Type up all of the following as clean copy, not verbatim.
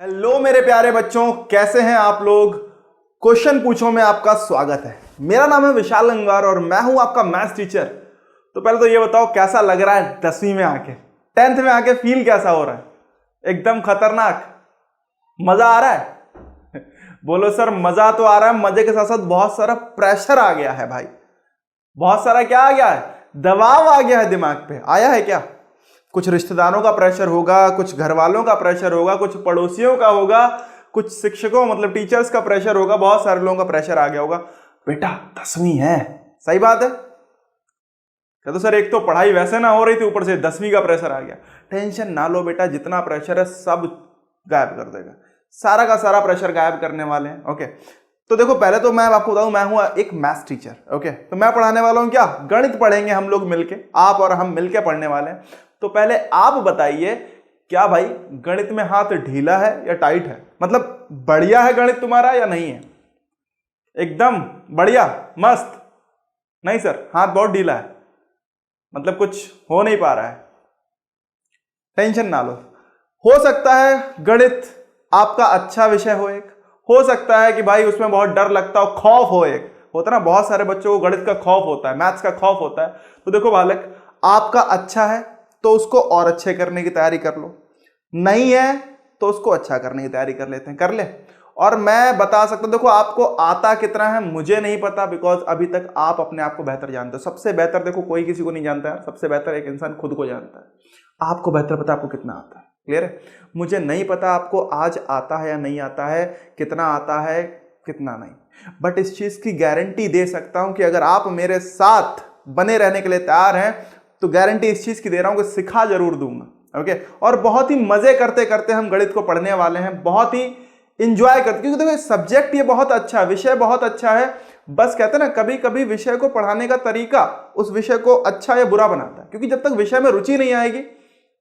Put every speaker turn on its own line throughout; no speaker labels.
Hello मेरे प्यारे बच्चों, कैसे हैं आप लोग। क्वेश्चन पूछो में आपका स्वागत है। मेरा नाम है विशाल गंगवार और मैं हूं आपका मैथ्स टीचर। तो पहले तो ये बताओ कैसा लग रहा है 10वीं में आके, 10th में आके फील कैसा हो रहा है। एकदम खतरनाक, मजा आ रहा है। बोलो सर मजा तो आ रहा है, मजे के साथ साथ बहुत सारा प्रेशर आ गया है भाई। बहुत सारा क्या आ गया है, दबाव आ गया है दिमाग पे। आया है क्या? कुछ रिश्तेदारों का प्रेशर होगा, कुछ घर वालों का प्रेशर होगा, कुछ पड़ोसियों का होगा, कुछ शिक्षकों मतलब टीचर्स का प्रेशर होगा, बहुत सारे लोगों का प्रेशर आ गया होगा। बेटा 10वीं है, सही बात है। क्या तो सर एक तो पढ़ाई वैसे ना हो रही थी, ऊपर से 10वीं का प्रेशर आ गया। टेंशन ना लो बेटा, जितना प्रेशर है सब गायब कर देगा। सारा का सारा प्रेशर गायब करने वाले हैं। ओके, तो देखो पहले तो मैं आपको बताऊं, मैं हूं एक मैथ्स टीचर। ओके, तो मैं पढ़ाने वाला हूं क्या, गणित पढ़ेंगे हम लोग मिलके, आप और हम मिलके पढ़ने वाले हैं। तो पहले आप बताइए, क्या भाई गणित में हाथ ढीला है या टाइट है? मतलब बढ़िया है गणित तुम्हारा या नहीं है? एकदम बढ़िया मस्त? नहीं सर, हाथ बहुत ढीला है, मतलब कुछ हो नहीं पा रहा है। टेंशन ना लो, हो सकता है गणित आपका अच्छा विषय हो सकता है कि भाई उसमें बहुत डर लगता हो, खौफ हो। एक होता ना, बहुत सारे बच्चों को गणित का खौफ होता है, मैथ्स का खौफ होता है। तो देखो बालक, आपका अच्छा है तो उसको और अच्छे करने की तैयारी कर लो, नहीं है तो उसको अच्छा करने की तैयारी कर लेते हैं, कर ले। और मैं बता सकता हूं, देखो आपको आता कितना है मुझे नहीं पता, बिकॉज अभी तक आप अपने आप को बेहतर जानते हो। सबसे बेहतर देखो कोई किसी को नहीं जानता है, सबसे बेहतर एक इंसान खुद को जानता है। आपको बेहतर पता आपको कितना आता है, क्लियर है। मुझे नहीं पता आपको आज आता है या नहीं आता है, कितना आता है कितना नहीं, बट इस चीज की गारंटी दे सकता हूं कि अगर आप मेरे साथ बने रहने के लिए तैयार हैं तो गारंटी इस चीज की दे रहा हूं कि सिखा जरूर दूंगा। ओके, और बहुत ही मजे करते करते हम गणित को पढ़ने वाले हैं, बहुत ही इंजॉय करते, क्योंकि देखो सब्जेक्ट ये बहुत अच्छा है, विषय बहुत अच्छा है। बस कहते हैं ना, कभी कभी विषय को पढ़ाने का तरीका उस विषय को अच्छा या बुरा बनाता है, क्योंकि जब तक विषय में रुचि नहीं आएगी,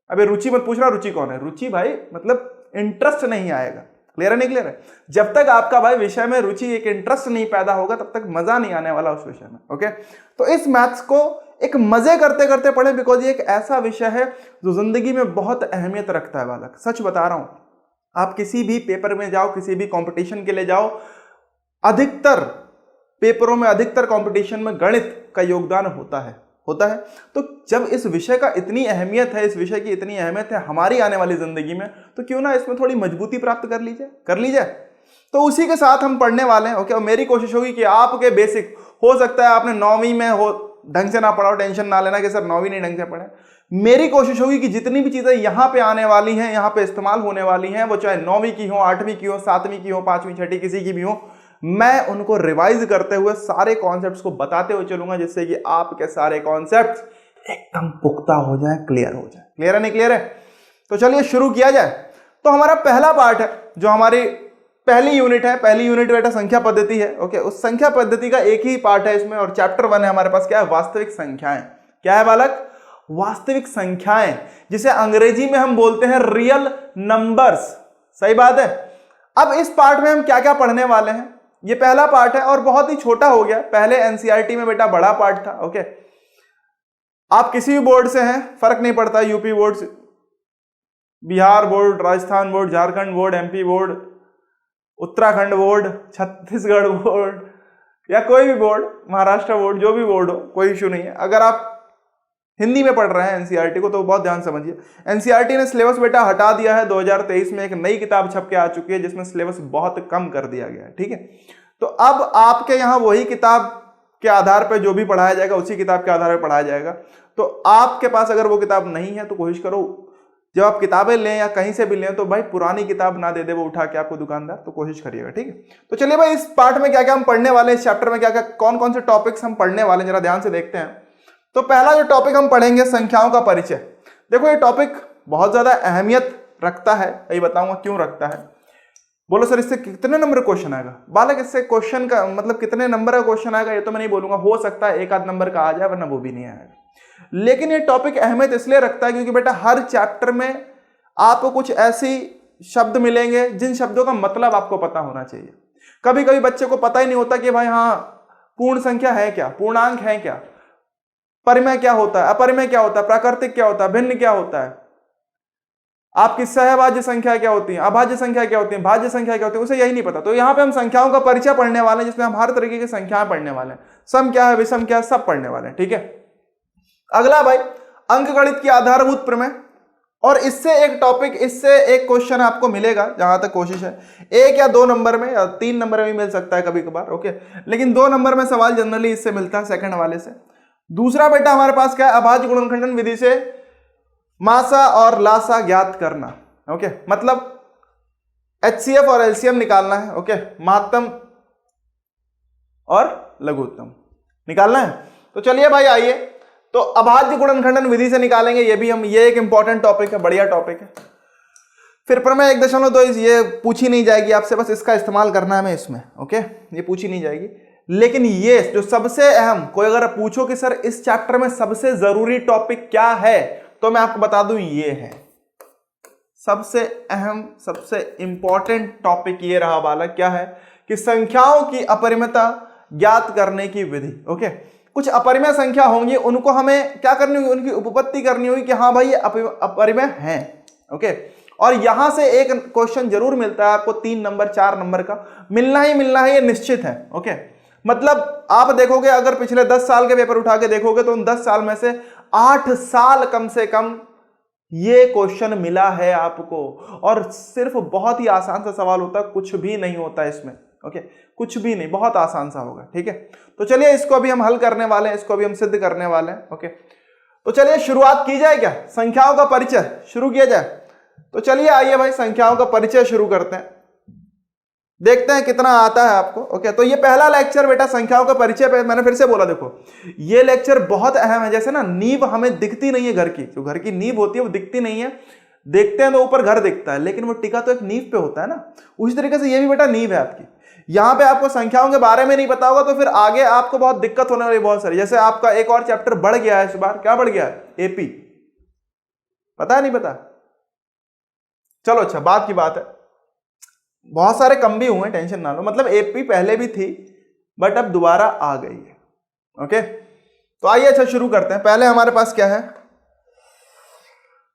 अबे रुचि मत पूछना रुचि कौन है, रुचि भाई मतलब इंटरेस्ट नहीं आएगा। क्लियर है नहीं क्लियर है? जब तक आपका भाई विषय में रुचि एक इंटरेस्ट नहीं पैदा होगा तब तक मजा नहीं आने वाला उस विषय में। ओके, तो इस मैथ्स को एक मजे करते करते पढ़े, बिकॉज ये एक ऐसा विषय है जो जिंदगी में बहुत अहमियत रखता है बालक, सच बता रहा हूं। आप किसी भी पेपर में जाओ, किसी भी कंपटीशन के लिए जाओ, अधिकतर पेपरों में, अधिकतर कंपटीशन में गणित का योगदान होता है। तो जब इस विषय का इतनी अहमियत है, इस विषय की इतनी अहमियत है हमारी आने वाली जिंदगी में, तो क्यों ना इसमें थोड़ी मजबूती प्राप्त कर लीजिए। तो उसी के साथ हम पढ़ने वाले हैं। ओके, और मेरी कोशिश होगी कि आपके बेसिक, हो सकता है आपने 9वीं में हो ढंग से ना पढ़ा हो, टेंशन ना लेना कि सर 9वीं नहीं ढंग से पढ़े। मेरी कोशिश होगी कि जितनी भी चीजें यहां पे आने वाली हैं, यहां पे इस्तेमाल होने वाली हैं, वो चाहे 9वीं की हो, 8वीं की हो, 7वीं की हो, 5वीं 6वीं किसी की भी हो, मैं उनको रिवाइज करते हुए सारे कॉन्सेप्ट्स को बताते हुए चलूंगा, जिससे कि आपके सारे कॉन्सेप्ट्स एकदम पुख्ता हो जाए, क्लियर हो जाए। क्लियर है नहीं क्लियर है? तो चलिए शुरू किया जाए। तो हमारा पहला पार्ट है, जो हमारी पहली यूनिट है, पहली यूनिट बेटा संख्या पद्धति है। ओके, उस संख्या पद्धति का एक ही पार्ट है इसमें, और चैप्टर 1 है हमारे पास, क्या है, वास्तविक संख्याएं। क्या है बालक? वास्तविक संख्याएं, जिसे अंग्रेजी में हम बोलते हैं रियल नंबर्स। सही बात है। अब इस पार्ट में हम क्या क्या पढ़ने वाले हैं, ये पहला पार्ट है और बहुत ही छोटा हो गया। पहले एनसीईआरटी में बेटा बड़ा पार्ट था। ओके, आप किसी भी बोर्ड से हैं, फर्क नहीं पड़ता, UP board, Bihar board, Rajasthan board, Jharkhand board, MP board, Uttarakhand board, Chhattisgarh board, या कोई भी बोर्ड, महाराष्ट्र बोर्ड, जो भी बोर्ड हो, कोई इश्यू नहीं है। अगर आप हिंदी में पढ़ रहे हैं एनसीईआरटी को तो बहुत ध्यान समझिए। एनसीईआरटी ने सिलेबस बेटा हटा दिया है। 2023 में एक नई किताब छप के आ चुकी है जिसमें सिलेबस बहुत कम कर दिया गया है। ठीक है, तो अब आपके यहाँ वही किताब के आधार पर जो भी पढ़ाया जाएगा, उसी किताब के आधार पर पढ़ाया जाएगा। तो आपके पास अगर वो किताब नहीं है तो कोशिश करो, जब आप किताबें लें या कहीं से भी लें तो भाई पुरानी किताब ना दे दे वो उठा के आपको दुकानदार, तो कोशिश करिएगा। ठीक है, तो चलिए भाई इस पार्ट में क्या क्या हम पढ़ने वाले हैं, इस चैप्टर में क्या क्या कौन कौन से टॉपिक्स हम पढ़ने वाले हैं, जरा ध्यान से देखते हैं। तो पहला जो टॉपिक हम पढ़ेंगे, संख्याओं का परिचय। देखो ये टॉपिक बहुत ज्यादा अहमियत रखता है, यही बताऊंगा क्यों रखता है। बोलो सर इससे कितने नंबर क्वेश्चन आएगा? बालक इससे क्वेश्चन का मतलब कितने नंबर का क्वेश्चन आएगा ये तो मैं नहीं बोलूंगा, हो सकता है एक आध नंबर का आ जाए, वरना वो भी नहीं आएगा। लेकिन ये टॉपिक अहमियत इसलिए रखता है क्योंकि बेटा हर चैप्टर में आपको कुछ ऐसी शब्द मिलेंगे जिन शब्दों का मतलब आपको पता होना चाहिए। कभी कभी बच्चे को पता ही नहीं होता कि भाई हाँ पूर्ण संख्या है क्या, पूर्णांक है क्या, परिमेय क्या होता है, अपरिमेय क्या होता है, प्राकृतिक क्या होता है, भिन्न क्या होता है, आपकी सहभाज्य संख्या क्या होती है, अभाज्य संख्या क्या होती है, भाज्य संख्या क्या होती है, उसे यही नहीं पता। तो यहाँ पे हम संख्याओं का परिचय पढ़ने वाले हैं, जिसमें हम हर तरीके की संख्याएं पढ़ने वाले हैं, सम क्या है, विषम क्या है, सब पढ़ने वाले हैं। ठीक है, अगला भाई अंकगणित की आधारभूत प्रमेय, और इससे एक टॉपिक, इससे एक क्वेश्चन आपको मिलेगा, जहां तक कोशिश है 1 या 2 नंबर में या 3 नंबर में भी मिल सकता है कभी कभार, ओके, लेकिन 2 नंबर में सवाल जनरली इससे मिलता है, सेकंड वाले से। दूसरा बेटा हमारे पास क्या है, अभाज्य गुणनखंडन विधि से मासा और लासा ज्ञात करना। ओके, मतलब HCF और LCM निकालना है। ओके, महत्तम और लघुत्तम निकालना है। तो चलिए भाई आइए, तो अभाज्य गुणनखंडन विधि से निकालेंगे, ये भी हम, ये एक इंपॉर्टेंट टॉपिक है, बढ़िया टॉपिक है। फिर प्रमेय 1.2 ये पूछी नहीं जाएगी आपसे, बस इसका इस्तेमाल करना है हमें इसमें। ओके, ये पूछी नहीं जाएगी, लेकिन ये जो सबसे अहम, कोई अगर पूछो कि सर इस चैप्टर में सबसे जरूरी टॉपिक क्या है, तो मैं आपको बता दूं ये है सबसे अहम, सबसे इंपॉर्टेंट टॉपिक ये रहा वाला, क्या है कि संख्याओं की अपरिमेयता ज्ञात करने की विधि। ओके, कुछ अपरिमेय संख्या होंगी, उनको हमें क्या करनी होगी, उनकी उपपत्ति करनी होगी कि हाँ भाई ये अपरिमेय हैं। ओके, और यहां से एक क्वेश्चन जरूर मिलता है आपको 3 नंबर 4 नंबर का, मिलना ही ये निश्चित है। ओके, मतलब आप देखोगे, अगर पिछले 10 साल के पेपर उठा के देखोगे तो उन 10 साल में से 8 साल कम से कम ये क्वेश्चन मिला है आपको, और सिर्फ बहुत ही आसान सा सवाल होता है, कुछ भी नहीं होता इसमें। ओके, कुछ भी नहीं, बहुत आसान सा होगा। ठीक है, तो चलिए इसको अभी हम हल करने वाले हैं, इसको अभी हम सिद्ध करने वाले हैं। ओके, तो चलिए शुरुआत की जाए, क्या संख्याओं का परिचय शुरू किया जाए। तो चलिए आइए भाई संख्याओं का परिचय शुरू करते हैं, देखते हैं कितना आता है आपको। ओके, तो ये पहला लेक्चर बेटा संख्याओं का परिचय पे, मैंने फिर से बोला, देखो ये लेक्चर बहुत अहम है। जैसे ना नींव हमें दिखती नहीं है घर की, जो घर की नींव होती है वो दिखती नहीं है, देखते हैं तो ऊपर घर दिखता है, लेकिन वो टिका तो एक नींव पे होता है ना, उसी तरीके से ये भी बेटा नींव है आपकी। यहां पे आपको संख्याओं के बारे में नहीं पता होगा तो फिर आगे आपको बहुत दिक्कत होने वाली, बहुत सारी। जैसे आपका एक और चैप्टर बढ़ गया है इस बार, क्या बढ़ गया है, एपी, पता है नहीं पता, चलो अच्छा बात की बात है, बहुत सारे कम भी हुए, टेंशन ना लो, मतलब एपी पहले भी थी बट अब दोबारा आ गई है। ओके, तो आइए अच्छा शुरू करते हैं। पहले हमारे पास क्या है,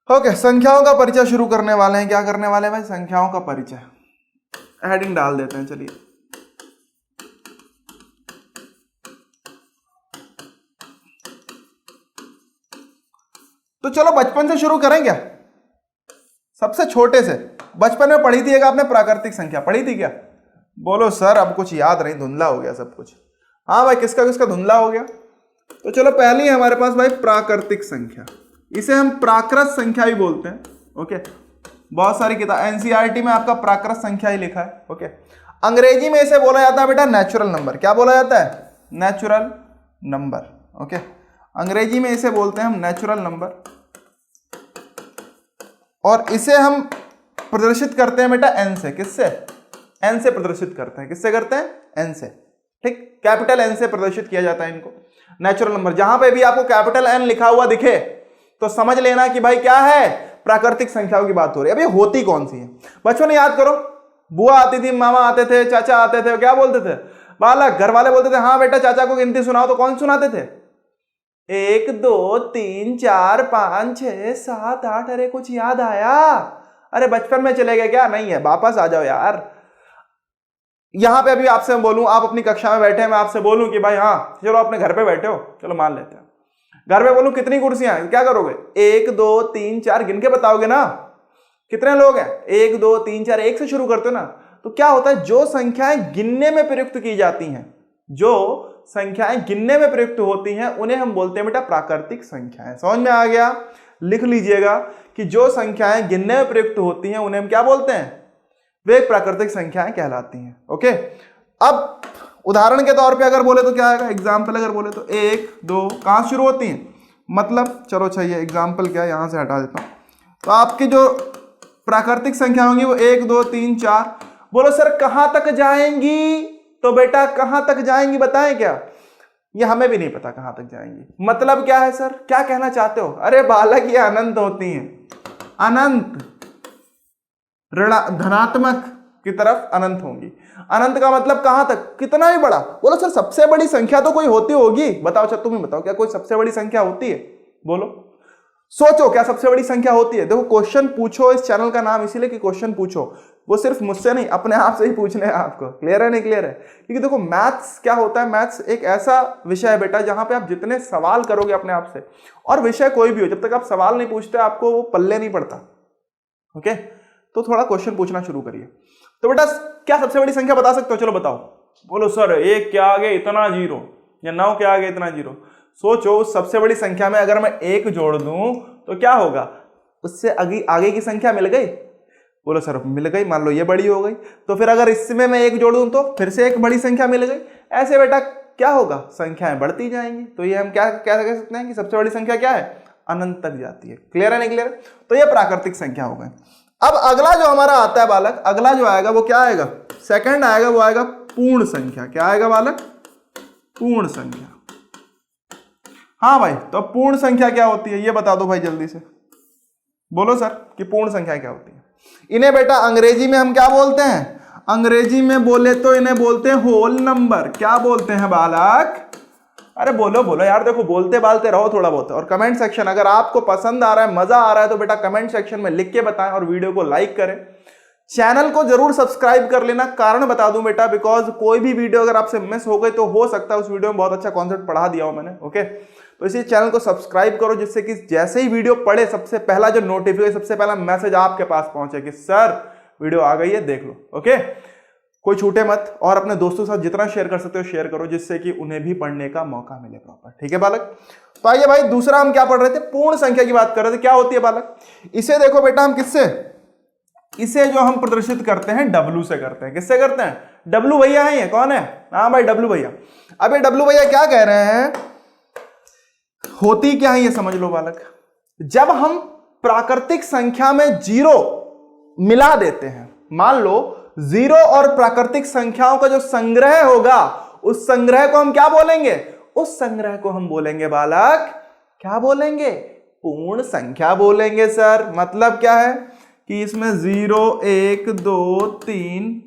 ओके, संख्याओं का परिचय शुरू करने वाले हैं। क्या करने वाले हैं भाई, संख्याओं का परिचय, हेडिंग डाल देते हैं। चलिए तो चलो बचपन से शुरू करें क्या, सबसे छोटे से। बचपन में पढ़ी थी एक आपने प्राकृतिक संख्या, पढ़ी थी क्या, बोलो सर अब कुछ याद नहीं, धुंधला हो गया सब कुछ। हाँ भाई, किसका किसका धुंधला हो गया। तो चलो पहली है हमारे पास भाई प्राकृतिक संख्या, इसे हम प्राकृत संख्या भी बोलते हैं। ओके, बहुत सारी किताब एनसीईआरटी में आपका प्राकृत संख्या ही लिखा है। ओके, अंग्रेजी में इसे बोला जाता है बेटा नेचुरल नंबर। क्या बोला जाता है, नेचुरल नंबर। ओके, अंग्रेजी में इसे बोलते हैं हम नेचुरल नंबर, और इसे हम प्रदर्शित करते हैं बेटा एन से। किससे, एन से प्रदर्शित करते हैं। किससे करते हैं, एन से। ठीक, कैपिटल एन से प्रदर्शित किया जाता है इनको, नेचुरल नंबर। जहां पे भी आपको कैपिटल एन लिखा हुआ दिखे तो समझ लेना कि भाई क्या है, प्राकृतिक संख्याओं की बात हो रही है। अब ये होती कौन सी है, बचपन याद करो, बुआ आती थी, मामा आते थे, चाचा आते थे, क्या बोलते थे, बालक घर वाले बोलते थे हाँ बेटा चाचा को गिनती सुनाओ, तो कौन सुनाते थे, 1 2 3 4 5 6 7 8। अरे कुछ याद आया, अरे बचपन में चले गए क्या, नहीं है, वापस आ जाओ यार। यहां पे अभी आपसे मैं बोलूं, आप अपनी कक्षा में बैठे हैं, मैं आपसे बोलूं कि भाई हाँ चलो अपने घर पे बैठे हो, चलो मान लेते हैं, घर पे बोलूं कितनी कुर्सियां हैं, क्या करोगे, 1 2 3 4 गिन के बताओगे ना, कितने लोग हैं, 1 2 3 4, 1 से शुरू करते हो ना। तो क्या होता है, जो संख्याएं गिनने में प्रयुक्त की जाती हैं, जो संख्याएं गिनने में प्रयुक्त होती हैं, उन्हें हम बोलते हैं बेटा प्राकृतिक संख्याएं। समझ में आ गया, लिख लीजिएगा कि जो संख्याएं गिनने में प्रयुक्त होती हैं उन्हें हम क्या बोलते हैं, वे प्राकृतिक संख्याएं कहलाती हैं। ओके, अब उदाहरण के तौर पे अगर बोले तो क्या आएगा, एग्जाम्पल अगर बोले तो 1 2 कहां शुरू होती हैं, मतलब चलो अच्छा ये एग्जाम्पल क्या है, यहां से हटा देता हूं। तो आपकी जो प्राकृतिक संख्या होंगी वो 1 2 3 4, बोलो सर कहां तक जाएंगी, तो बेटा कहां तक जाएंगी बताएं क्या, ये हमें भी नहीं पता कहां तक जाएंगी। मतलब क्या है सर, क्या कहना चाहते हो, अरे बालक ये अनंत होती हैं, अनंत, धनात्मक की तरफ अनंत होंगी। अनंत का मतलब कहां तक, कितना भी बड़ा। बोलो सर सबसे बड़ी संख्या तो कोई होती होगी, बताओ, अच्छा तुम ही बताओ, क्या कोई सबसे बड़ी संख्या होती है, बोलो, सोचो क्या सबसे बड़ी संख्या होती है? देखो क्वेश्चन पूछो इस चैनल का नाम इसीलिए कि क्वेश्चन पूछो, वो सिर्फ मुझसे नहीं अपने आप से ही पूछने हैं आपको। क्लियर है नहीं क्लियर है? क्योंकि देखो मैथ्स क्या होता है, मैथ्स एक ऐसा विषय है बेटा जहां पे आप जितने सवाल करोगे अपने आप से, और विषय कोई भी हो, जब तक आप सवाल नहीं पूछते आपको वो पल्ले नहीं पड़ता। ओके, तो थोड़ा क्वेश्चन पूछना शुरू करिए। तो बेटा क्या सबसे बड़ी संख्या बता सकते हो? चलो बताओ। बोलो सर एक के आगे इतना जीरो, या 9 के आगे इतना जीरो। सोचो उस सबसे बड़ी संख्या में अगर मैं 1 जोड़ दूं तो क्या होगा? उससे आगे की संख्या मिल गई। बोलो सर मिल गई, मान लो ये बड़ी हो गई, तो फिर अगर इसमें मैं 1 जोड़ दूं तो फिर से एक बड़ी संख्या मिल गई। ऐसे बेटा क्या होगा? संख्याएं बढ़ती जाएंगी। तो ये हम क्या क्या कह सकते हैं कि सबसे बड़ी संख्या क्या है? अनंत तक जाती है। क्लियर है नहीं क्लियर? तो ये प्राकृतिक संख्या हो गई। अब अगला जो हमारा आता है बालक, अगला जो आएगा वो क्या आएगा? सेकंड आएगा, वो आएगा पूर्ण संख्या। क्या आएगा बालक? पूर्ण संख्या। हाँ भाई, तो पूर्ण संख्या क्या होती है ये बता दो भाई जल्दी से। बोलो सर कि पूर्ण संख्या क्या होती है? इन्हें बेटा अंग्रेजी में हम क्या बोलते हैं? अंग्रेजी में बोले तो इन्हें बोलते हैं होल नंबर। क्या बोलते हैं बालक? अरे बोलो बोलो यार, देखो बोलते बालते रहो थोड़ा बहुत। और कमेंट सेक्शन, अगर आपको पसंद आ रहा है, मजा आ रहा है, तो बेटा कमेंट सेक्शन में लिख के बताएं और वीडियो को लाइक करें। चैनल को जरूर सब्सक्राइब कर लेना। कारण बता दूं बेटा, बिकॉज कोई भी वीडियो अगर आपसे मिस हो गई तो हो सकता है उस वीडियो में बहुत अच्छा कॉन्सेप्ट पढ़ा दिया हो मैंने। ओके, तो इसी चैनल को सब्सक्राइब करो जिससे कि जैसे ही वीडियो पढ़े सबसे पहला जो नोटिफिकेशन, सबसे पहला मैसेज आपके पास पहुंचे कि सर वीडियो आ गई है, देख लो। ओके, कोई छूटे मत, और अपने दोस्तों के साथ जितना शेयर कर सकते हो शेयर करो जिससे कि उन्हें भी पढ़ने का मौका मिले प्रॉपर। ठीक है बालक? तो आइए भाई, दूसरा हम क्या पढ़ रहे थे? पूर्ण संख्या की बात कर रहे थे। क्या होती है बालक? इसे देखो बेटा, हम किससे, इसे जो हम प्रदर्शित करते हैं W से करते हैं। किससे करते हैं? W भैया है, ये कौन है? हाँ भाई W भैया। अब ये W भैया क्या कह रहे हैं, होती क्या है ये समझ लो बालक। जब हम प्राकृतिक संख्या में जीरो मिला देते हैं, मान लो जीरो और प्राकृतिक संख्याओं का जो संग्रह होगा, उस संग्रह को हम क्या बोलेंगे? उस संग्रह को हम बोलेंगे बालक, क्या बोलेंगे? पूर्ण संख्या बोलेंगे सर। मतलब क्या है कि इसमें 0 1 2 3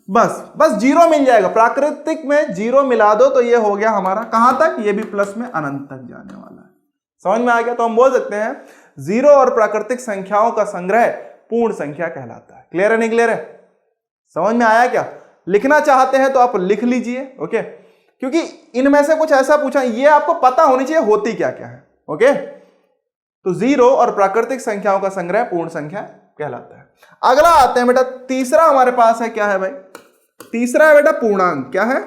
बस जीरो मिल जाएगा। प्राकृतिक में जीरो मिला दो तो ये हो गया हमारा कहां तक? ये भी प्लस में अनंत तक जाने वाला है। समझ में आ गया? तो हम बोल सकते हैं जीरो और प्राकृतिक संख्याओं का संग्रह पूर्ण संख्या कहलाता है। क्लियर है नहीं क्लियर है? समझ में आया क्या? लिखना चाहते हैं तो आप लिख लीजिए। ओके, क्योंकि इनमें से कुछ ऐसा पूछा, ये आपको पता होनी चाहिए होती क्या क्या है। ओके, तो जीरो और प्राकृतिक संख्याओं का संग्रह पूर्ण संख्या कहलाता है। अगला आते हैं बेटा, तीसरा हमारे पास है, क्या है भाई? तीसरा है बेटा पूर्णांक। क्या है?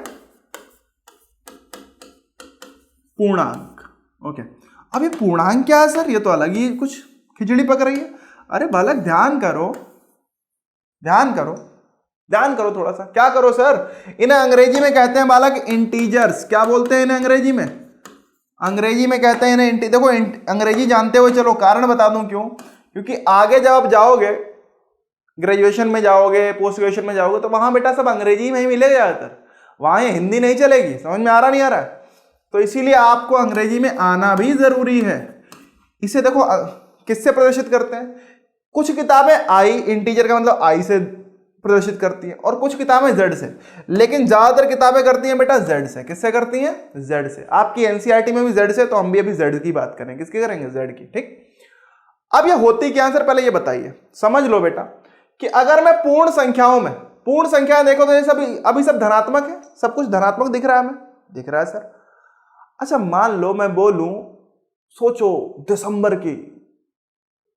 पूर्णांक। ओके, अब ये पूर्णांक क्या है सर? ये तो अलग ही कुछ खिचड़ी पक रही है। अरे बालक ध्यान करो, ध्यान करो, ध्यान करो थोड़ा सा। क्या करो सर? इन्हें अंग्रेजी में कहते हैं बालक इंटीजर्स। क्या बोलते हैं इन्हें अंग्रेजी में? अंग्रेजी में कहते हैं इन्हें देखो अंग्रेजी जानते हो, चलो कारण बता दूं क्यों। क्योंकि आगे जब आप जाओगे, ग्रेजुएशन में जाओगे, पोस्ट ग्रेजुएशन में जाओगे, तो वहां बेटा सब अंग्रेजी में ही मिलेगा ज्यादातर। वहां ये हिंदी नहीं चलेगी। समझ में आ रहा नहीं आ रहा है? तो इसीलिए आपको अंग्रेजी में आना भी जरूरी है। इसे देखो किससे प्रदर्शित करते हैं? कुछ किताबें आई, इंटीजर का मतलब आई से प्रदर्शित करती हैं, और कुछ किताबें जेड से, लेकिन ज्यादातर किताबें करती हैं बेटा जेड से। किससे करती हैं? जेड से। आपकी एनसीईआरटी में भी जेड से, तो हम भी अभी जेड की बात करेंगे। किसकी करेंगे? जेड की। ठीक, अब ये होती क्या है सर? पहले ये बताइए, समझ लो बेटा कि अगर मैं पूर्ण संख्याओं में, पूर्ण संख्याएं देखो तो ये सब अभी सब धनात्मक है, सब कुछ धनात्मक दिख रहा है हमें, दिख रहा है सर। अच्छा मान लो मैं बोलूं, सोचो दिसंबर की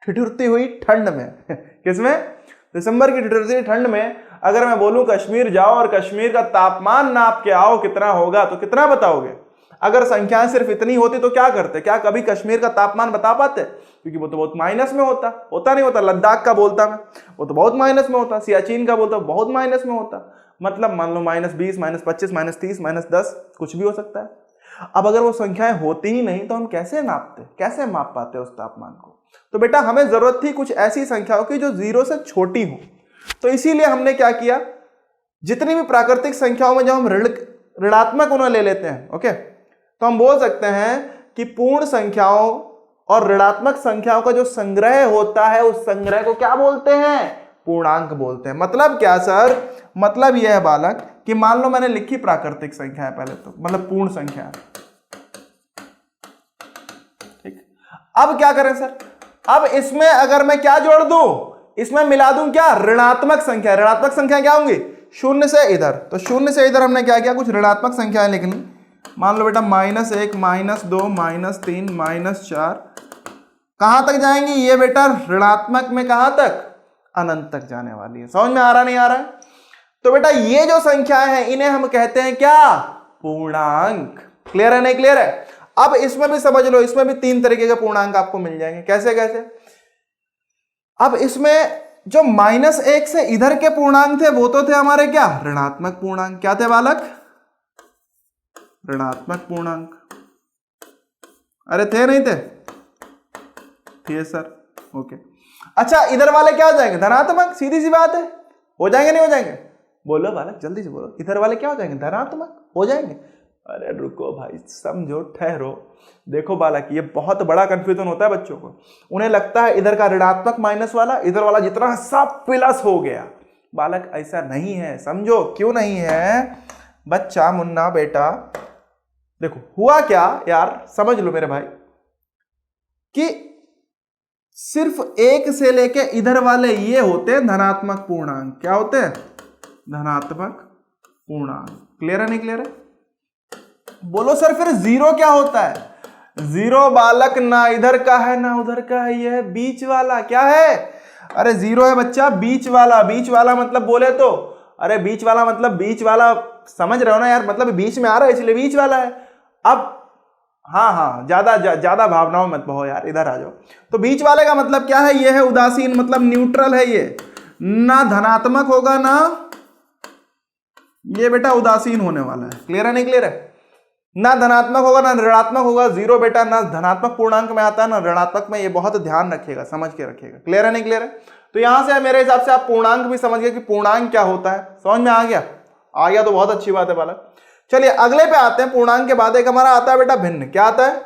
ठिठुरती हुई ठंड में किसमें? दिसंबर की ठिठुरती हुई ठंड में अगर मैं बोलूं कश्मीर जाओ और कश्मीर का तापमान नाप के आओ कितना होगा, तो कितना बताओगे? अगर संख्याएं सिर्फ इतनी होती तो क्या करते? क्या कभी कश्मीर का तापमान बता पाते? क्योंकि वो तो बहुत माइनस में होता नहीं होता। लद्दाख का बोलता मैं, वो तो बहुत माइनस में होता। सियाचिन का बोलता बहुत माइनस में होता। मतलब मान लो -20 -25 -30 -10 कुछ भी हो सकता है। अब अगर वो संख्याएं होती ही नहीं तो हम कैसे नापते, कैसे माप पाते उस तापमान को? तो बेटा हमें जरूरत थी कुछ ऐसी संख्याओं की जो जीरो से छोटी हो। तो इसीलिए हमने क्या किया, जितनी भी प्राकृतिक संख्याओं में जब हम ऋणात्मक उन्हें ले लेते हैं, ओके, तो हम बोल सकते हैं कि पूर्ण संख्याओं और ऋणात्मक संख्याओं का जो संग्रह होता है उस संग्रह को क्या बोलते हैं? पूर्णांक बोलते हैं। मतलब क्या सर? मतलब यह है बालक कि मान लो मैंने लिखी प्राकृतिक संख्या है पहले, तो मतलब पूर्ण संख्या है, ठीक। अब क्या करें सर, अब इसमें अगर मैं क्या जोड़ दूं, इसमें मिला दूं क्या, ऋणात्मक संख्या। ऋणात्मक संख्या क्या होंगी, शून्य से इधर, तो शून्य से इधर हमने क्या किया, कुछ ऋणात्मक संख्याएं लिखनी। मान लो बेटा -1 -2 -3 -4, कहां तक जाएंगी ये बेटा, ऋणात्मक में कहां तक, अनंत तक जाने वाली है। समझ में आ रहा नहीं आ रहा है? तो बेटा ये जो संख्याएं हैं इन्हें हम कहते हैं क्या, पूर्णांक। क्लियर है नहीं क्लियर है? अब इसमें भी समझ लो, इसमें भी 3 तरीके के पूर्णांक आपको मिल जाएंगे। कैसे कैसे? अब इसमें जो -1 से इधर के पूर्णांक थे वो तो थे हमारे क्या, ऋणात्मक पूर्णांक। क्या थे बालक, ऋणात्मक पूर्णांक। अरे थे नहीं थे, थे सर। ओके, अच्छा इधर वाले क्या हो जाएंगे, धनात्मक। सीधी सी बात है, हो जाएंगे नहीं हो जाएंगे, बोलो बालक जल्दी से बोलो। इधर वाले क्या हो जाएंगे, धनात्मक हो जाएंगे। अरे रुको भाई, समझो, ठहरो। देखो बालक, ये बहुत बड़ा कंफ्यूजन होता है बच्चों को। उन्हें लगता है इधर का ऋणात्मक माइनस वाला, इधर वाला जितना सब प्लस हो गया। बालक ऐसा नहीं है, समझो क्यों नहीं है। बच्चा मुन्ना बेटा, देखो हुआ क्या यार, समझ लो मेरे भाई, कि सिर्फ 1 से लेके इधर वाले ये होते हैं धनात्मक पूर्णांक। क्या होते हैं, धनात्मक पूर्णांक। क्लियर है नहीं क्लियर है? बोलो सर फिर 0 क्या होता है? 0 बालक ना इधर का है ना उधर का है, ये है बीच वाला। क्या है? अरे 0 है बच्चा बीच वाला। बीच वाला मतलब बोले तो, अरे बीच वाला मतलब बीच वाला, समझ रहे हो ना यार, मतलब बीच में आ रहा है इसलिए बीच वाला है। अब हाँ, ज्यादा भावनाओं मत बहो यार, इधर आ जाओ। तो बीच वाले का मतलब क्या है, ये है उदासीन, मतलब न्यूट्रल है ये, ना धनात्मक होगा ना ये बेटा उदासीन होने वाला है। क्लियर है नहीं क्लियर है? ना धनात्मक होगा ना ऋणात्मक होगा। 0 बेटा ना धनात्मक पूर्णांक में आता है ना ऋणात्मक में, ये बहुत ध्यान रखिएगा, समझ के रखिएगा। क्लियर है नहीं क्लियर है? तो यहां से मेरे हिसाब से आप पूर्णांक भी समझ गए कि पूर्णांक क्या होता है। समझ में आ गया? आ गया तो बहुत अच्छी बात है बालक। चलिए अगले पे आते हैं। पूर्णांक के बाद एक हमारा आता है बेटा भिन्न। क्या आता है?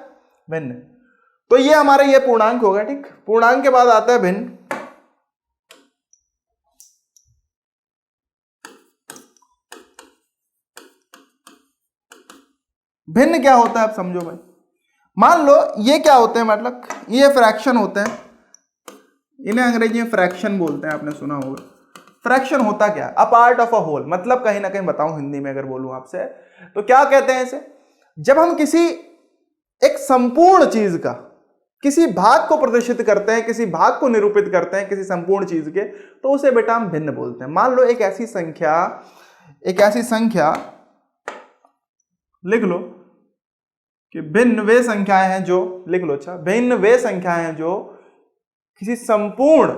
भिन्न। तो ये हमारे ये पूर्णांक होगा, ठीक। पूर्णांक के बाद आता है भिन्न। भिन्न क्या होता है आप समझो भाई। मान लो ये क्या होते हैं, मतलब ये फ्रैक्शन होते हैं, इन्हें अंग्रेजी में फ्रैक्शन बोलते हैं, आपने सुना होगा। फ्रैक्शन होता क्या है, a part of a whole, मतलब कहीं ना कहीं बताऊं हिंदी में अगर बोलूं आपसे तो क्या कहते हैं इसे, जब हम किसी एक संपूर्ण चीज का किसी भाग को प्रदर्शित करते हैं, किसी भाग को निरूपित करते हैं किसी संपूर्ण चीज के, तो उसे बेटा हम भिन्न बोलते हैं। मान लो एक ऐसी संख्या लिख लो कि भिन्न वे संख्याएं हैं जो, लिख लो अच्छा, भिन्न वे संख्याएं हैं जो किसी संपूर्ण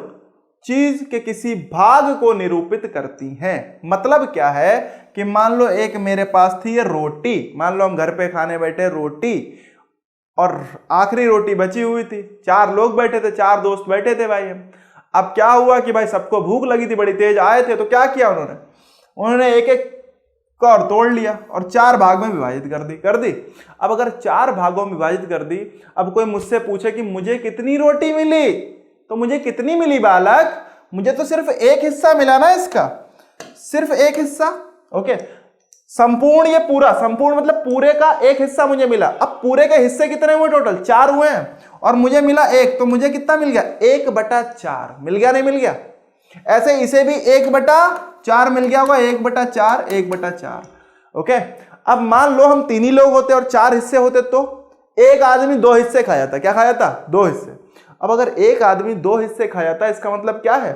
चीज के किसी भाग को निरूपित करती हैं। मतलब क्या है कि मान लो एक मेरे पास थी ये रोटी, मान लो हम घर पे खाने बैठे रोटी और आखिरी रोटी बची हुई थी, 4 लोग बैठे थे, 4 दोस्त बैठे थे भाई हम। अब क्या हुआ कि भाई सबको भूख लगी थी, बड़ी तेज आए थे, तो क्या किया उन्होंने एक एक और तोड़ लिया और 4 भाग में विभाजित कर दी। अब अगर 4 भागों में विभाजित कर दी, अब कोई मुझसे पूछे कि मुझे कितनी रोटी मिली, तो मुझे कितनी मिली बालक, मुझे तो सिर्फ एक हिस्सा मिला ना इसका, सिर्फ एक हिस्सा। ओके, संपूर्ण, ये पूरा संपूर्ण मतलब पूरे का एक हिस्सा मुझे मिला। अब पूरे के हिस्से कितने हुए टोटल, 4 हुए हैं और मुझे मिला 1, तो मुझे कितना मिल गया, 1/4 मिल गया नहीं मिल गया। ऐसे इसे भी 1/4 मिल गया होगा, 1/4 1/4। ओके, अब मान लो हम 3 ही लोग होते और 4 हिस्से होते, तो एक आदमी 2 हिस्से खा जाता। क्या खा जाता, 2 हिस्से। अब अगर एक आदमी 2 हिस्से खा जाता है, इसका मतलब क्या है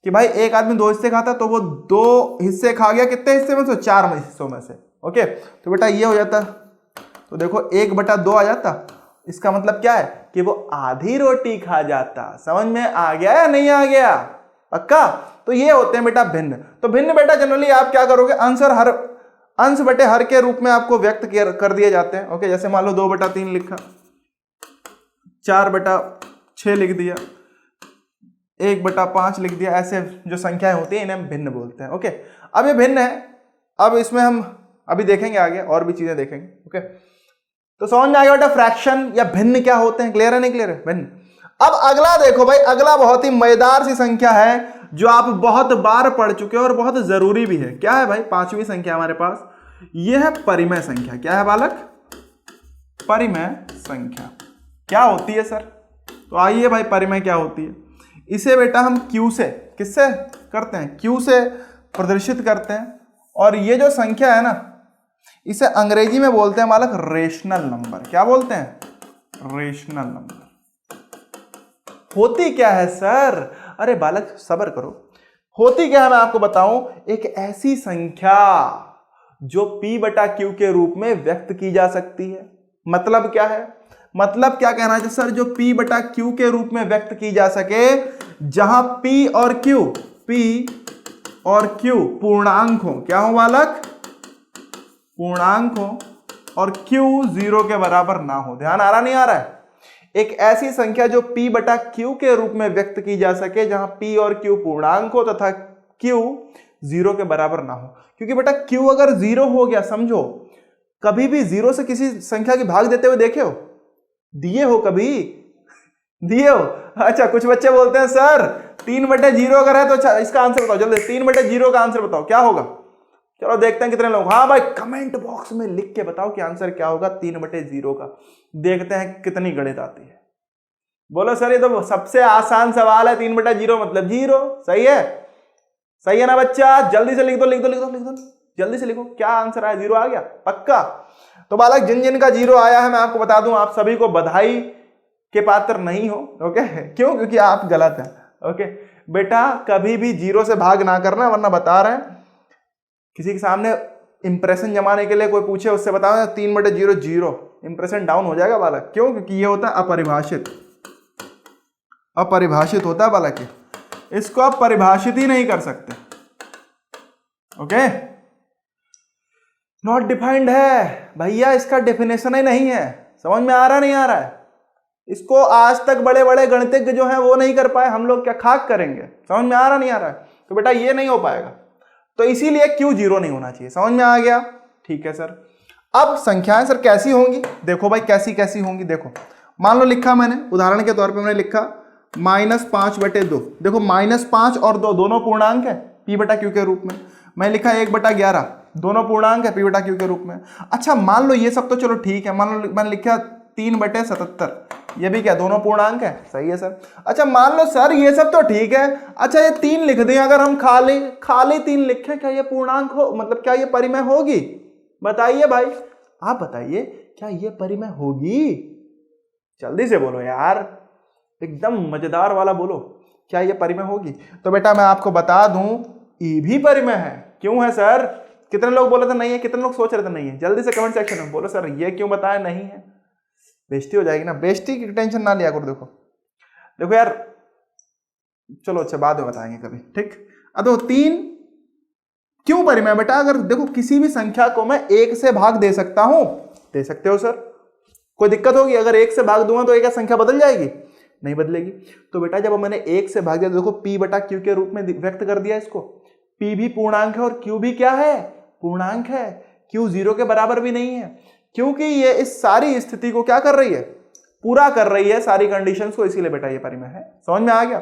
कि भाई एक आदमी 2 हिस्से खाता, तो वो 2 हिस्से खा गया, कितने हिस्से में से, 4 हिस्सों में से। ओके, तो बेटा ये हो जाता, तो देखो 1/2 आ जाता। इसका मतलब क्या है कि वो आधी रोटी खा जाता। समझ में आ गया या नहीं आ गया, पक्का? तो ये होते हैं बेटा भिन्न। तो भिन्न बेटा जनरली आप क्या करोगे, अंश बटे हर के रूप में आपको व्यक्त कर दिए जाते हैं। ओके, जैसे मान लो 2/3 लिखा, 4/6 लिख दिया, 1/5 लिख दिया, ऐसे जो संख्याएं होती हैं इन्हें भिन्न बोलते हैं। ओके, अब ये भिन्न है, अब इसमें हम अभी देखेंगे आगे और भी चीजें देखेंगे। ओके, तो समझ में आ गया बेटा फ्रैक्शन या भिन्न क्या होते हैं। क्लियर है नहीं क्लियर है? भिन्न। अब अगला देखो भाई, अगला बहुत ही मजेदार सी संख्या है जो आप बहुत बार पढ़ चुके हो और बहुत जरूरी भी है। क्या है भाई, 5वीं संख्या हमारे पास, यह है परिमेय संख्या। क्या है बालक, परिमेय संख्या। क्या होती है सर, तो आइए भाई परिमेय क्या होती है। इसे बेटा हम Q से, किससे करते हैं, Q से प्रदर्शित करते हैं। और ये जो संख्या है ना, इसे अंग्रेजी में बोलते हैं बालक रेशनल नंबर। क्या बोलते हैं, रेशनल नंबर। होती क्या है सर, अरे बालक सब्र करो। होती क्या है मैं आपको बताऊं, एक ऐसी संख्या जो P बटा Q के रूप में व्यक्त की जा सकती है। मतलब क्या है, मतलब क्या कहना है सर, जो P बटा Q के रूप में व्यक्त की जा सके, जहां P और Q पूर्णांक हो। क्या हो बालक, पूर्णांक हो, और Q 0 के बराबर ना हो। ध्यान आ रहा नहीं आ रहा है, एक ऐसी संख्या जो P बटा Q के रूप में व्यक्त की जा सके, जहां P और Q पूर्णांक हो तथा Q 0 के बराबर ना हो। क्योंकि बेटा Q अगर 0 हो गया, समझो कभी भी 0 से किसी संख्या की भाग देते हुए देखे हो, दिए हो कभी, दिए हो? अच्छा, कुछ बच्चे बोलते हैं सर 3/0 अगर है तो अच्छा इसका आंसर बताओ जल्दी, 3/0 का आंसर बताओ क्या होगा। चलो देखते हैं कितने लोग, हाँ भाई कमेंट बॉक्स में लिख के बताओ कि आंसर क्या होगा 3/0 का। देखते हैं कितनी गणित आती है। बोलो सर ये तो सबसे आसान सवाल है, 3/0 मतलब 0। सही है, सही है ना बच्चा, जल्दी से लिख दो, लिख दो, लिख दो, लिख दो, जल्दी से लिखो। क्या आंसर आया, 0 आ गया पक्का। तो बालक जिन जिन का 0 आया है मैं आपको बता दूं, आप सभी को बधाई के पात्र नहीं हो। ओके, क्यों, क्योंकि आप गलत हैं। ओके बेटा, कभी भी 0 से भाग ना करना, वरना बता रहे हैं किसी के सामने इंप्रेशन जमाने के लिए कोई पूछे, उससे बताओ 3/0 0, इंप्रेशन डाउन हो जाएगा बालक। क्यों, क्योंकि ये होता है अपरिभाषित, अपरिभाषित होता है बालक, इसको आप परिभाषित ही नहीं कर सकते। ओके, नॉट डिफाइंड है भैया, इसका डेफिनेशन ही नहीं है। समझ में आ रहा नहीं आ रहा है, इसको आज तक बड़े बड़े गणितज्ञ जो हैं वो नहीं कर पाए, हम लोग क्या खाक करेंगे। समझ में आ रहा नहीं आ रहा है, तो बेटा ये नहीं हो पाएगा, तो इसीलिए Q 0 नहीं होना चाहिए। समझ में आ गया, ठीक है सर। अब संख्याएं सर कैसी होंगी, देखो भाई कैसी कैसी होंगी। देखो मान लो लिखा मैंने, उदाहरण के तौर पे मैंने लिखा -5/2। देखो -5 और 2 दोनों पूर्णांक है P बटा Q के रूप में। मैं लिखा 1/11, दोनों पूर्णांक है P बटा Q के रूप में। अच्छा मान लो ये सब तो चलो ठीक है, मान लो मैंने लिखा 3/77, ये भी क्या दोनों पूर्णांक है। सही है सर। अच्छा मान लो सर ये सब तो ठीक है, अच्छा ये 3 लिख दें, अगर हम खाली 3 लिखें, क्या ये पूर्णांक हो, मतलब क्या ये परिमेय होगी? बताइए भाई, आप बताइए क्या ये परिमेय होगी? जल्दी से बोलो यार, एकदम मजेदार वाला बोलो, क्या ये परिमेय होगी? तो बेटा मैं आपको बता दूं, ये भी परिमेय है। क्यों है सर? कितने लोग बोले थे नहीं है, कितने लोग सोच रहे थे नहीं है? जल्दी से कमेंट सेक्शन में बोलो सर ये क्यों बताया नहीं है। बेइज्जती हो जाएगी ना, बेइज्जती की टेंशन ना लिया करो। देखो देखो यार, चलो अच्छा बाद में बताएंगे कभी, ठीक। अब तो 3 क्यों परिमेय बेटा? अगर देखो किसी भी संख्या को मैं 1 से भाग दे सकता हूं, दे सकते हो सर, कोई दिक्कत होगी? अगर 1 से भाग दूंगा तो एक संख्या बदल जाएगी? नहीं बदलेगी। तो बेटा जब मैंने 1 से भाग दिया, देखो P बटा Q के रूप में व्यक्त कर दिया इसको। P भी पूर्णांक है और Q भी क्या है, पूर्णांक है। Q 0 के बराबर भी नहीं है, क्योंकि ये इस सारी स्थिति को क्या कर रही है, पूरा कर रही है सारी कंडीशंस को, इसीलिए बेटा ये परिमेय है। समझ में आ गया?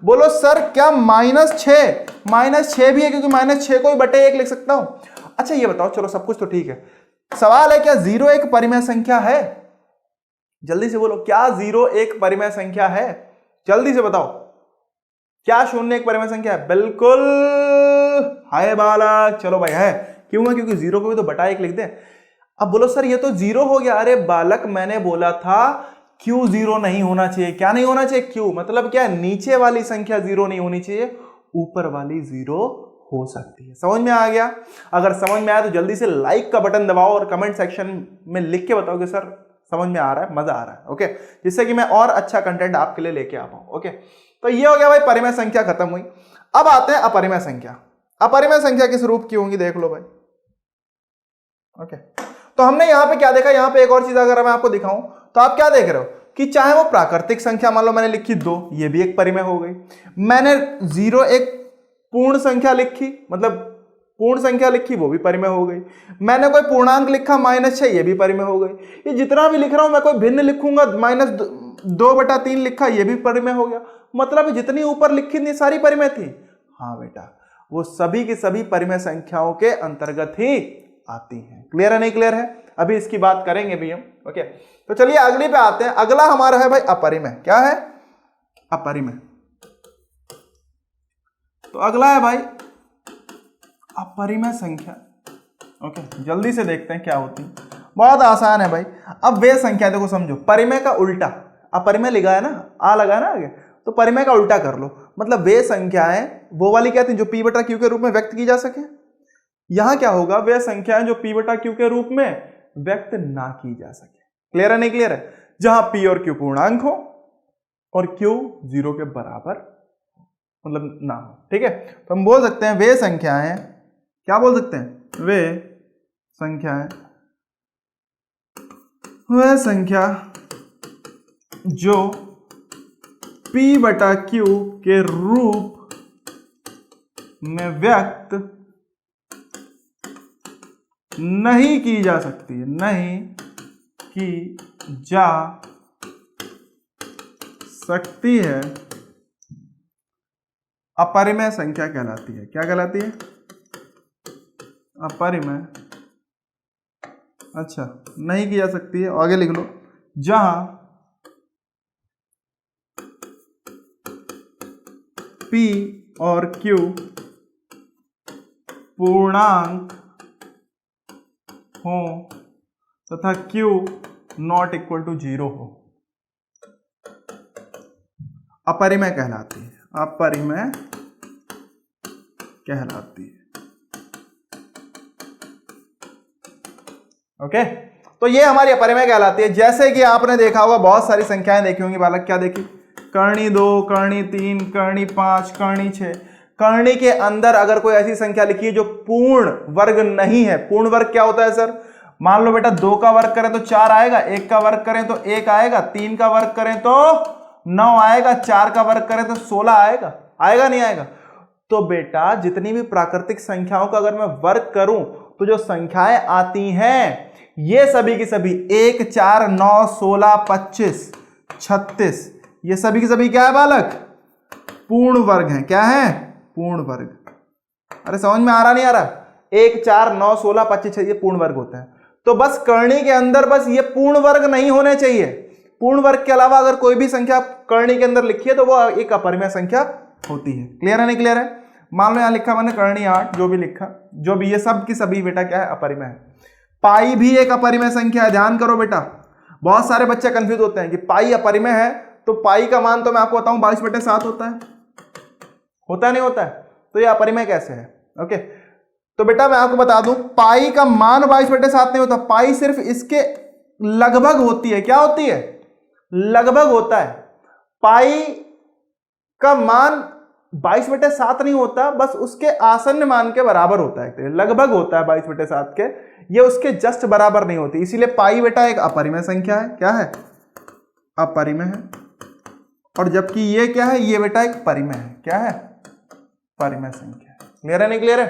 बोलो सर क्या -6 भी है? क्योंकि -6 को भी बटे 1 लिख सकता हूं। अच्छा ये बताओ, चलो सब कुछ तो ठीक है, सवाल है क्या 0 एक परिमेय संख्या है? जल्दी से बोलो, क्या 0 एक परिमेय संख्या है? जल्दी से बताओ, क्या 0 एक परिमेय संख्या है? बिल्कुल है बालक, चलो भाई है। क्यों है? क्योंकि 0 को भी तो बटा 1 लिख दे। अब बोलो सर ये तो 0 हो गया। अरे बालक मैंने बोला था Q 0 नहीं होना चाहिए। क्या नहीं होना चाहिए? Q मतलब क्या, नीचे वाली संख्या 0 नहीं होनी चाहिए, ऊपर वाली 0 हो सकती है। समझ में आ गया? अगर समझ में आया तो जल्दी से लाइक का बटन दबाओ और कमेंट सेक्शन में लिख के बताओ कि सर समझ में आ रहा है, मजा आ रहा है। ओके, जिससे कि मैं और अच्छा कंटेंट आपके लिए लेके आ पाऊं। ओके, तो ये हो गया भाई परिमेय संख्या खत्म हुई। अब आते हैं अपरिमेय संख्या। अपरिमेय संख्या किस रूप की होंगी देख लो भाई। ओके, तो हमने यहां पे क्या देखा, यहां पे एक और चीज अगर मैं आपको दिखाऊं तो आप क्या देख रहे हो कि चाहे वो प्राकृतिक संख्या, मान लो मैंने लिखी 2, ये भी एक परिमेय हो गई। मैंने 0 एक पूर्ण संख्या लिखी, मतलब पूर्ण संख्या लिखी, वो भी परिमेय हो गई। मैंने कोई पूर्णांक लिखा -6, ये भी परिमेय हो गई। ये जितना भी लिख रहा हूं मैं, कोई भिन्न लिखूंगा, -2/3 लिखा, ये भी परिमेय हो गया। मतलब जितनी ऊपर लिखी थी सारी परिमेय थी। हाँ बेटा, वो सभी की सभी परिमेय संख्याओं के अंतर्गत ही आती हैं। क्लियर है नहीं क्लियर है? अभी इसकी बात करेंगे भी हम, ओके, तो चलिए अगली पे आते हैं। अगला हमारा है भाई अपरिमेय। क्या है? अपरिमेय। तो अगला है भाई अपरिमेय संख्या। ओके, जल्दी से देखते हैं क्या होती है। बहुत आसान है भाई। अब वे संख्या, देखो समझो, परिमेय का उल्टा, अपरिमेय लिखा है ना, आ लगा ना आगे, तो परिमेय का उल्टा कर लो। मतलब वे संख्याएं वो वाली क्या थी जो p बटा q के रूप में व्यक्त की जा सके। यहां क्या होगा? वे संख्याएं जो p बटा q के रूप में व्यक्त ना की जा सके। क्लियर है नहीं क्लियर है? जहां p और q पूर्णांक हो और q 0 के बराबर मतलब ना हो। ठीक है, तो हम बोल सकते हैं वे संख्याएं, क्या बोल सकते हैं? वे संख्याएं, वह संख्या जो p बटा q के रूप में व्यक्त नहीं की जा सकती है, नहीं की जा सकती है, अपरिमेय संख्या कहलाती है। क्या कहलाती है? अपरिमेय। अच्छा, नहीं की जा सकती है, आगे लिख लो, जहां p और q पूर्णांक हो तथा q नॉट इक्वल टू 0 हो, अपरिमेय कहलाती है। अपरिमेय कहलाती है। ओके, तो ये हमारी अपरिमेय कहलाती है। जैसे कि आपने देखा होगा, बहुत सारी संख्याएं देखी होंगी बालक। क्या देखी? कर्णी 2, कर्णी 3, कर्णी 5, कर्णी 6। कर्णी के अंदर अगर कोई ऐसी संख्या लिखी है जो पूर्ण वर्ग नहीं है। पूर्ण वर्ग क्या होता है सर? मान लो बेटा 2 का वर्ग करें तो 4 आएगा, 1 का वर्ग करें तो 1 आएगा, 3 का वर्ग करें तो 9 आएगा, 4 का वर्ग करें तो 16 आएगा। आएगा नहीं आएगा? तो बेटा जितनी भी प्राकृतिक संख्याओं का अगर मैं वर्ग करूं तो जो संख्याएं आती हैं ये सभी की सभी 1, 4, 9, 16, 25, 36, ये सभी की सभी क्या है बालक? पूर्ण वर्ग हैं। क्या है? पूर्ण वर्ग। अरे समझ में आ रहा नहीं आ रहा? 1, 4, 9, 16, 25, ये पूर्ण वर्ग होते हैं। तो बस कर्णी के अंदर बस ये पूर्ण वर्ग नहीं होने चाहिए। पूर्ण वर्ग के अलावा अगर कोई भी संख्या कर्णी के अंदर लिखी है तो वो एक अपरिमेय संख्या होती है। क्लियर है नहीं क्लियर है? मान लो यहां लिखा मैंने कर्णी 8, जो भी लिखा, जो भी, ये सब की सभी बेटा क्या है? अपरिमेय है। पाई भी एक अपरिमेय संख्या है। ध्यान करो बेटा, बहुत सारे बच्चे कंफ्यूज होते हैं कि पाई अपरिमेय है, तो पाई का मान तो मैं आपको बताऊं 22/7 होता है। होता नहीं होता है? तो ये अपरिमेय कैसे है? ओके, तो बेटा मैं आपको बता दूं, पाई का मान 22/7 नहीं होता। पाई सिर्फ इसके लगभग होती है। क्या होती है? लगभग होता है। पाई का मान 22/7 नहीं होता, बस उसके आसन्न मान के बराबर होता है। लगभग होता है 22/7 के, ये उसके जस्ट बराबर नहीं होती। इसीलिए पाई बेटा एक अपरिमेय संख्या है। क्या है? अपरिमेय है। और जबकि ये क्या है? ये बेटा एक परिमेय है। क्या है? परिमेय संख्या। क्लियर है नहीं क्लियर है?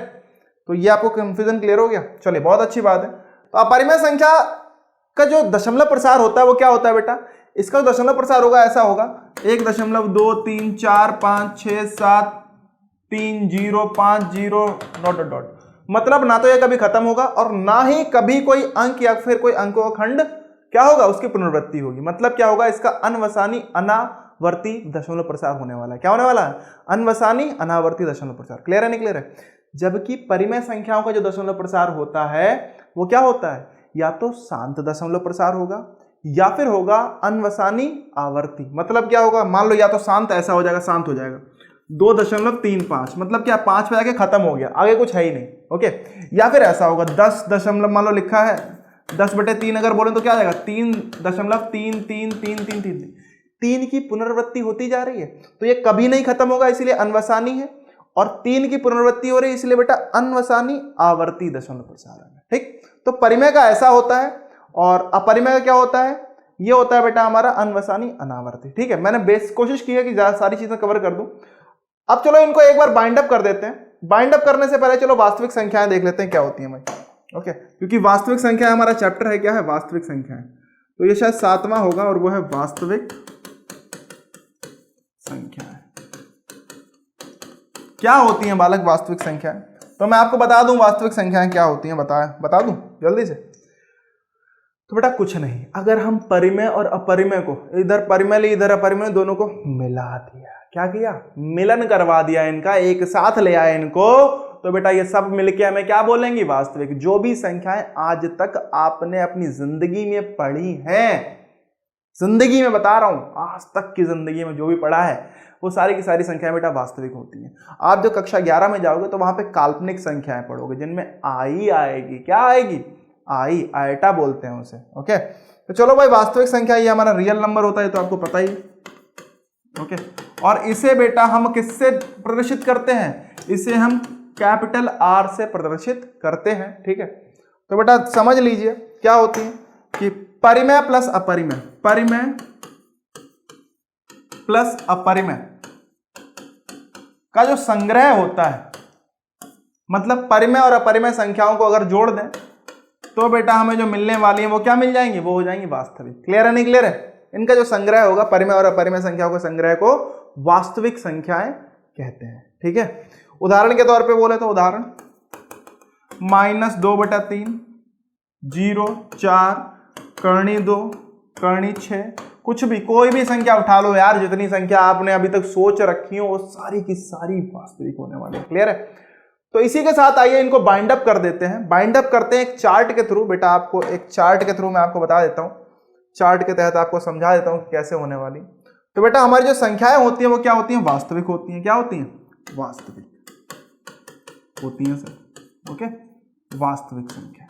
तो ये आपको कंफ्यूजन क्लियर हो गया? चलिए, बहुत अच्छी बात है। तो अपरिमेय संख्या का जो दशमलव प्रसार होता है वो क्या होता है बेटा? इसका जो दशमलव प्रसार होगा ऐसा होगा 1.2, 3, 4, 5, 6, 7, 3, 0, 5, 0, डॉट डॉट डॉट। मतलब ना तो ये कभी खत्म होगा और ना ही कभी कोई अंक या फिर कोई अंकों का खंड क्या होगा? उसकी पुनरावृत्ति होगी। मतलब क्या होगा? इसका अनवसानी अनावर्ती दशमलव प्रसार होने वाला है। क्या होने वाला है? अनवसानी अनावर्ती दशमलव प्रसार। क्लियर है नहीं क्लियर है? जबकि परिमेय संख्याओं का जो दशमलव प्रसार होता है वो क्या होता है? या तो शांत दशमलव प्रसार होगा या फिर होगा अनवसानी आवर्ती। मतलब क्या होगा? मान लो या तो शांत, ऐसा हो जाएगा, शांत हो जाएगा 2.35, मतलब क्या 5 पे आके खत्म हो गया, आगे कुछ है ही नहीं। ओके, या फिर ऐसा होगा 10 दशमलव, मान लो लिखा है 10/3 अगर बोले तो क्या आ जाएगा? 3.333333। 3 की पुनरावृत्ति होती जा रही है तो ये कभी नहीं खत्म होगा, इसलिए अनवसानी है। और 3 की पुनरावृत्ति हो रही है इसलिए बेटा अनवसानी आवर्ती दशमलव प्रसार है। ठीक, तो परिमेय का ऐसा होता है और अपरिमेय का क्या होता है? ये होता है बेटा हमारा अनवसानी अनावर्ती। ठीक है, मैंने बेस कोशिश की है कि ज्यादा सारी चीजें कवर कर दूं। अब चलो इनको एक बार बाइंड अप कर देते हैं। बाइंड अप करने से पहले चलो वास्तविक संख्याएं देख लेते हैं क्या होती हैं भाई। ओके, क्योंकि वास्तविक संख्या हमारा चैप्टर है। क्या है? वास्तविक संख्याएं। तो ये शायद 7वां होगा और वो है वास्तविक संख्याएं। क्या होती हैं बालक वास्तविक संख्याएं? तो मैं आपको बता दूं वास्तविक संख्याएं क्या होती हैं। बता दूं जल्दी से। तो बेटा कुछ नहीं, अगर हम परिमेय और अपरिमेय को, इधर परिमेय ली इधर अपरिमेय, दोनों को मिला दिया, क्या किया, मिलन करवा दिया, इनका एक साथ ले आए इनको, तो बेटा ये सब मिलके हमें क्या बोलेंगे, वास्तविक। जो भी संख्याएं आज तक आपने अपनी जिंदगी में पढ़ी हैं, जिंदगी में बता रहा हूं, आज तक की जिंदगी में जो भी पढ़ा है वो सारी की सारी संख्याएं बेटा वास्तविक होती हैं। आप जब कक्षा 11 में जाओगे तो वहां पे काल्पनिक संख्याएं पढ़ोगे जिनमें आई आएगी, क्या आएगी, आई, आयटा बोलते हैं उसे। ओके, तो चलो भाई, वास्तविक संख्या ये हमारा रियल नंबर होता है, तो आपको पता ही है। ओके, और इसे बेटा हम किससे प्रदर्शित करते हैं, इसे हम कैपिटल आर से प्रदर्शित करते हैं। ठीक है, तो बेटा समझ लीजिए क्या होती है कि परिमेय प्लस अपरिमेय, परिमेय प्लस अपरिमेय का जो संग्रह होता है, मतलब परिमेय और अपरिमेय संख्याओं को अगर जोड़ दें तो बेटा हमें जो मिलने वाली है वो क्या मिल जाएंगी, वो हो जाएंगी वास्तविक। क्लियर है, नहीं क्लियर है? इनका जो संग्रह होगा, परिमेय और अपरिमेय संख्याओं के संग्रह को वास्तविक संख्याएं कहते हैं। ठीक है, उदाहरण के तौर पे बोले तो उदाहरण -2/3, 0, 4, कर्णी 2, कर्णी 6, कुछ भी, कोई भी संख्या उठा लो यार, जितनी संख्या आपने अभी तक सोच रखी हो वो सारी की सारी वास्तविक होने वाली है। क्लियर है? तो इसी के साथ आइए इनको बाइंड अप कर देते हैं। बाइंड अप करते हैं एक चार्ट के थ्रू। बेटा आपको एक चार्ट के थ्रू मैं आपको बता देता हूं, चार्ट के तहत आपको समझा देता हूं कैसे होने वाली। तो बेटा हमारी जो संख्याएं होती हैं वो क्या होती हैं, वास्तविक होती हैं। क्या होती हैं, वास्तविक होती हैं सर। ओके, वास्तविक संख्या।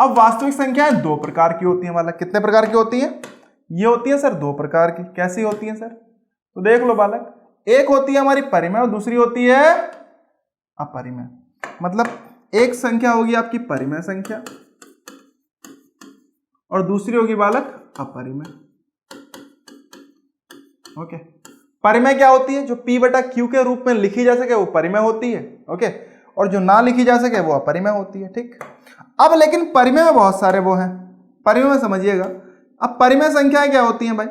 अब वास्तविक संख्याएं दो प्रकार की होती हैं, बालक कितने प्रकार की होती हैं, ये होती है सर दो प्रकार की। कैसी होती है सर, तो देख लो बालक, एक होती है हमारी परिमेय और दूसरी होती है अपरिमेय। मतलब एक संख्या होगी आपकी परिमेय संख्या और दूसरी होगी बालक अपरिमेय। ओके, परिमेय क्या होती है, जो P/Q के रूप में लिखी जा सके वो परिमेय होती है। ओके, और जो ना लिखी जा सके वो अपरिमेय होती है। ठीक, अब लेकिन परिमेय में बहुत सारे वो हैं, परिमेय में समझिएगा। अब परिमेय संख्याएं क्या होती हैं भाई,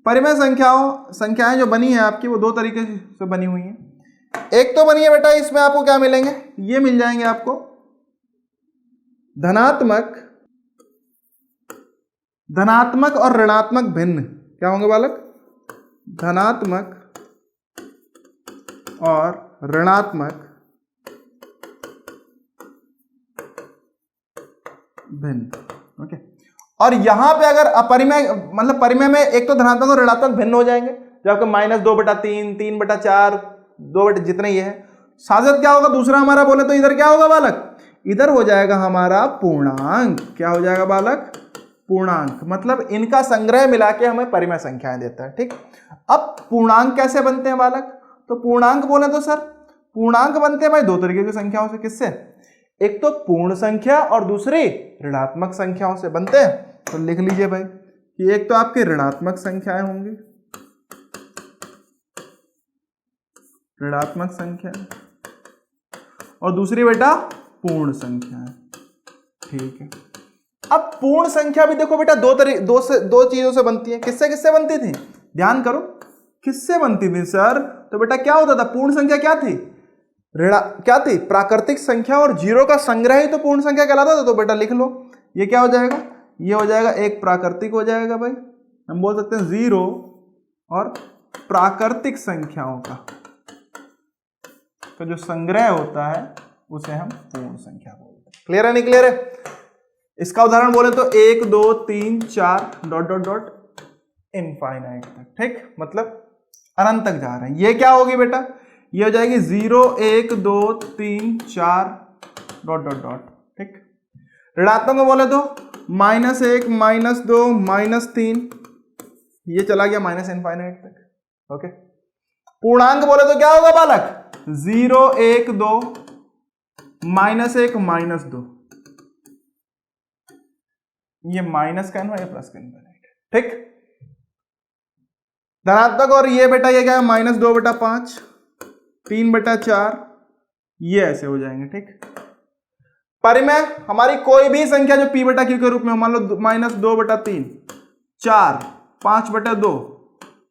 परिमेय संख्याएं जो बनी है आपकी वो दो तरीके से बनी हुई हैं। एक तो बनी है बेटा, इसमें आपको क्या मिलेंगे, ये मिल जाएंगे आपको धनात्मक और ऋणात्मक भिन्न। क्या होंगे बालक, धनात्मक और ऋणात्मक भिन्न। ओके, और यहां पे अगर अपरिमेय, मतलब परिमेय में एक तो धनात्मक और ऋणात्मक भिन्न हो जाएंगे, जो आपको -2/3, 3/4, 2 जितने ये है। साथ साथ क्या होगा, दूसरा हमारा बोले तो इधर क्या होगा बालक, इधर हो जाएगा हमारा पूर्णांक। क्या हो जाएगा बालक, पूर्णांक। मतलब इनका संग्रह मिला के हमें परिमेय संख्याएं देता है। ठीक, अब पूर्णांक कैसे बनते हैं बालक, तो पूर्णांक बोले तो सर पूर्णांक बनते हैं भाई दो तरीके की संख्याओं से। किससे, एक तो पूर्ण संख्या और दूसरी ऋणात्मक संख्याओं से बनते हैं। तो लिख लीजिए भाई कि एक तो आपकी ऋणात्मक संख्याएं होंगी, ऋणात्मक संख्या, और दूसरी बेटा पूर्ण संख्या। ठीक है, अब पूर्ण संख्या भी देखो बेटा दो चीजों से बनती है। किससे किससे बनती थी, ध्यान करो, किससे बनती थी सर, तो बेटा क्या होता था, पूर्ण संख्या क्या थी, क्या थी, प्राकृतिक संख्या, और जीरो का संग्रह ही तो पूर्ण संख्या कहलाता था। तो बेटा लिख लो, ये क्या हो जाएगा, ये हो जाएगा एक प्राकृतिक हो जाएगा भाई, हम बोल सकते हैं जीरो और प्राकृतिक संख्याओं का तो जो संग्रह होता है उसे हम पूर्ण संख्या बोलते हैं। क्लियर है, नहीं क्लियर है? इसका उदाहरण बोले तो 1 2 3 4 ... इनफाइनाइट तक। ठीक, मतलब अनंत तक जा रहे हैं। ये क्या होगी बेटा, ये हो जाएगी 0 1 2 3 4 ... ठीक, ऋणात्मक में बोले तो -1 -2 -3, ये चला गया इनफाइनाइट तक। ओके, पूर्णांक बोले तो क्या होगा बालक, 0 1 2 -1 -2, ये माइनस का है, प्लस का इनफाइनाइट। ठीक, धनात्मक और ये बेटा ये क्या है, -2/5, 3/4, ये ऐसे हो जाएंगे। ठीक, परिमेय हमारी कोई भी संख्या जो P/Q के रूप में, मान लो -2/3, 4, 5/2,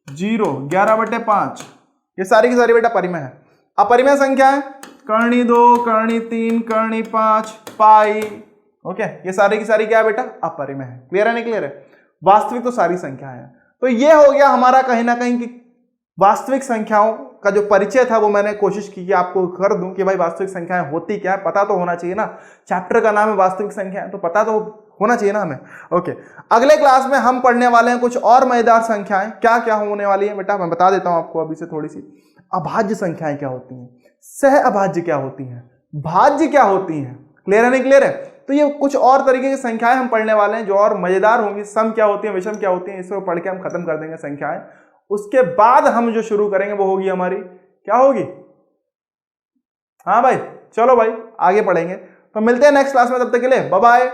0, 11/5, ये सारी की सारी बेटा परिमेय है। अपरिमेय संख्या है कर्णी 2, कर्णी 3, कर्णी 5, पाई, ओके, ये सारी की सारी क्या है बेटा, अपरिमेय है। क्लियर है नहीं क्लियर है? वास्तविक तो सारी संख्या है। तो ये हो गया हमारा कहीं ना कहीं कि वास्तविक संख्याओं का जो परिचय था वो मैंने कोशिश की कि आपको कर दूं कि भाई वास्तविक संख्याएं होती क्या है, पता तो होना चाहिए ना। चैप्टर का नाम है वास्तविक संख्याएं, तो पता तो होना चाहिए ना हमें। ओके, अगले क्लास में हम पढ़ने वाले हैं कुछ और मजेदार संख्याएं। क्या क्या होने वाली है बेटा, मैं बता देता हूं आपको अभी से थोड़ी सी। अभाज्य संख्याएं क्या होती हैं, सह अभाज्य क्या होती हैं, भाज्य क्या होती हैं। क्लियर है नहीं क्लियर है? तो ये कुछ और तरीके की संख्याएं हम पढ़ने वाले हैं जो और मजेदार होंगी। सम क्या होती है, विषम क्या होती है, इसको पढ़ के हम खत्म कर देंगे संख्याएं। उसके बाद हम जो शुरू करेंगे वो होगी हमारी, क्या होगी, हाँ भाई चलो भाई आगे पढ़ेंगे। तो मिलते हैं नेक्स्ट क्लास में, तब तक के लिए बाय बाय।